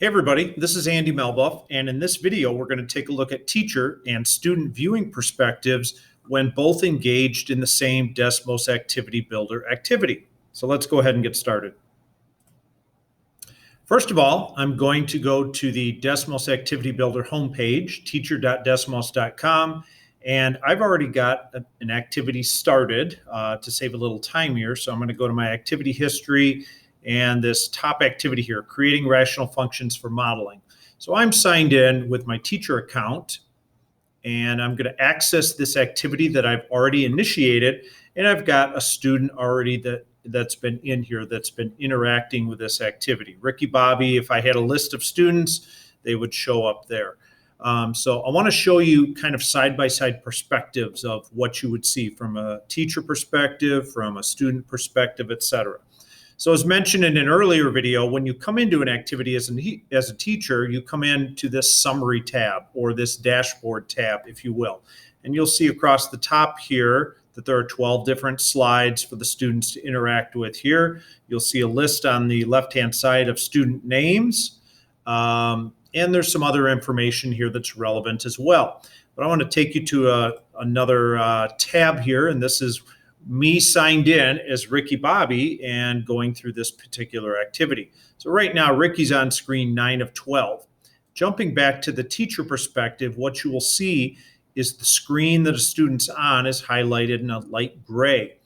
Hey everybody, this is Andy Melbuff, and in this video we're going to take a look at teacher and student viewing perspectives when both engaged in the same Desmos Activity Builder activity. So let's go ahead and get started. First of all, I'm going to go to the Desmos Activity Builder homepage, teacher.desmos.com, and I've already got an activity started to save a little time here. So I'm going to go to my activity history and this top activity here, creating rational functions for modeling. So I'm signed in with my teacher account, and I'm going to access this activity that I've already initiated, and I've got a student already that's been in here that's been interacting with this activity. Ricky Bobby, if I had a list of students, they would show up there. So I want to show you kind of side-by-side perspectives of what you would see from a teacher perspective, from a student perspective, etc. So as mentioned in an earlier video, when you come into an activity as a teacher, you come into this summary tab or this dashboard tab, if you will. And you'll see across the top here that there are 12 different slides for the students to interact with here. You'll see a list on the left-hand side of student names. And there's some other information here that's relevant as well. But I want to take you to another tab here, and this is me signed in as Ricky Bobby and going through this particular activity. So right now, Ricky's on screen 9 of 12. Jumping back to the teacher perspective, what you will see is the screen that a student's on is highlighted in a light gray.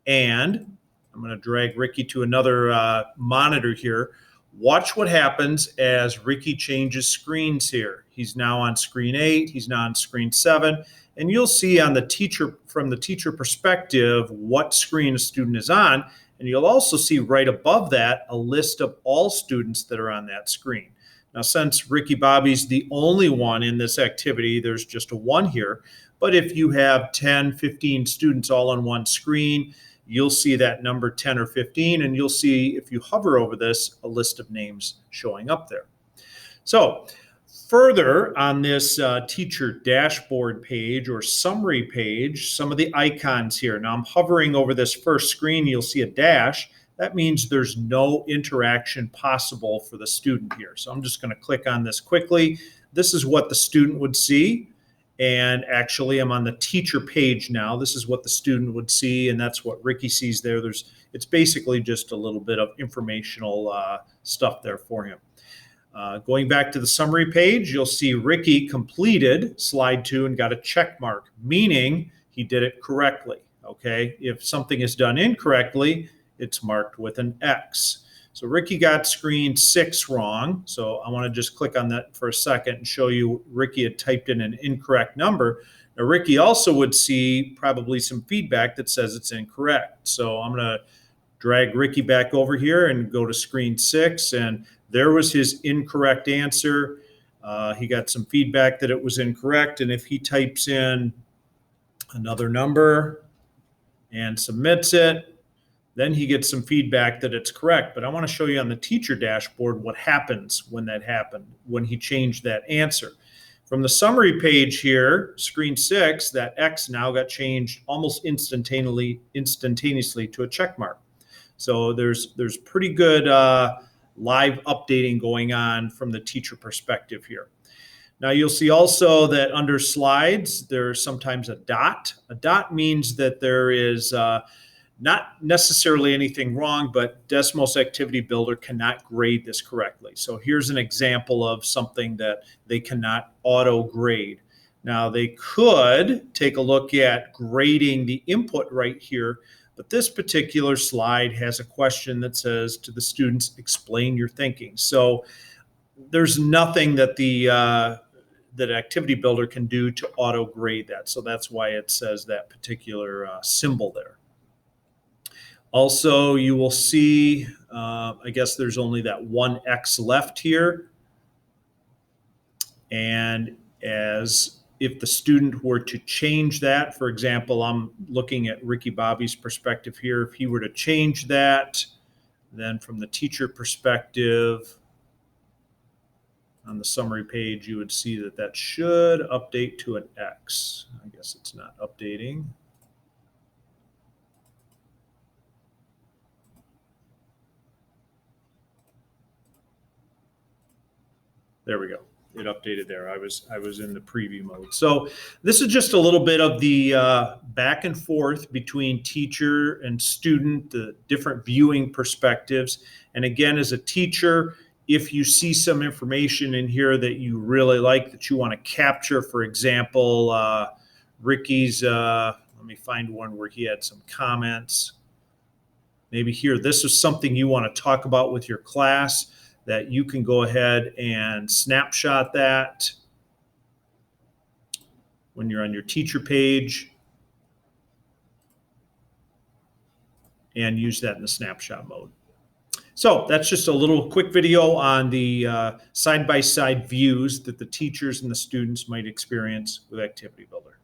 And I'm going to drag Ricky to another monitor here. Watch what happens as Ricky changes screens here. He's now on screen 8, he's now on screen 7, and you'll see on the teacher, from the teacher perspective, what screen a student is on, and you'll also see right above that a list of all students that are on that screen. Now, since Ricky Bobby's the only one in this activity, there's just a 1 here, but if you have 10, 15 students all on one screen, you'll see that number 10 or 15, and you'll see, if you hover over this, a list of names showing up there. So further on this teacher dashboard page or summary page, some of the icons here. Now I'm hovering over this first screen, you'll see a dash. That means there's no interaction possible for the student here. So I'm just going to click on this quickly. This is what the student would see. And actually, I'm on the teacher page now. This is what the student would see, and that's what Ricky sees there. It's basically just a little bit of informational stuff there for him. Going back to the summary page, you'll see Ricky completed slide 2 and got a check mark, meaning he did it correctly. Okay, if something is done incorrectly, it's marked with an X. So Ricky got screen 6 wrong. So I want to just click on that for a second and show you Ricky had typed in an incorrect number. Now Ricky also would see probably some feedback that says it's incorrect. So I'm going to drag Ricky back over here and go to screen 6, and there was his incorrect answer. He got some feedback that it was incorrect, and if he types in another number and submits it, then he gets some feedback that it's correct. But I want to show you on the teacher dashboard what happens when that happened, when he changed that answer. From the summary page here, screen 6, that X now got changed almost instantaneously to a check mark. So there's pretty good live updating going on from the teacher perspective here. Now you'll see also that under slides, there's sometimes a dot. A dot means that there is not necessarily anything wrong, but Desmos Activity Builder cannot grade this correctly. So here's an example of something that they cannot auto grade. Now they could take a look at grading the input right here, but this particular slide has a question that says to the students, explain your thinking. So there's nothing that that Activity Builder can do to auto grade that. So that's why it says that particular symbol there. Also, you will see, I guess there's only that 1 X left here. And as if the student were to change that, for example, I'm looking at Ricky Bobby's perspective here. If he were to change that, then from the teacher perspective, on the summary page, you would see that that should update to an X. I guess it's not updating. There we go. It updated there. I was in the preview mode. So this is just a little bit of the back and forth between teacher and student, the different viewing perspectives. And again, as a teacher, if you see some information in here that you really like, that you want to capture, for example, Ricky's, let me find one where he had some comments. Maybe here, this is something you want to talk about with your class, that you can go ahead and snapshot that when you're on your teacher page and use that in the snapshot mode. So that's just a little quick video on the side-by-side views that the teachers and the students might experience with Activity Builder.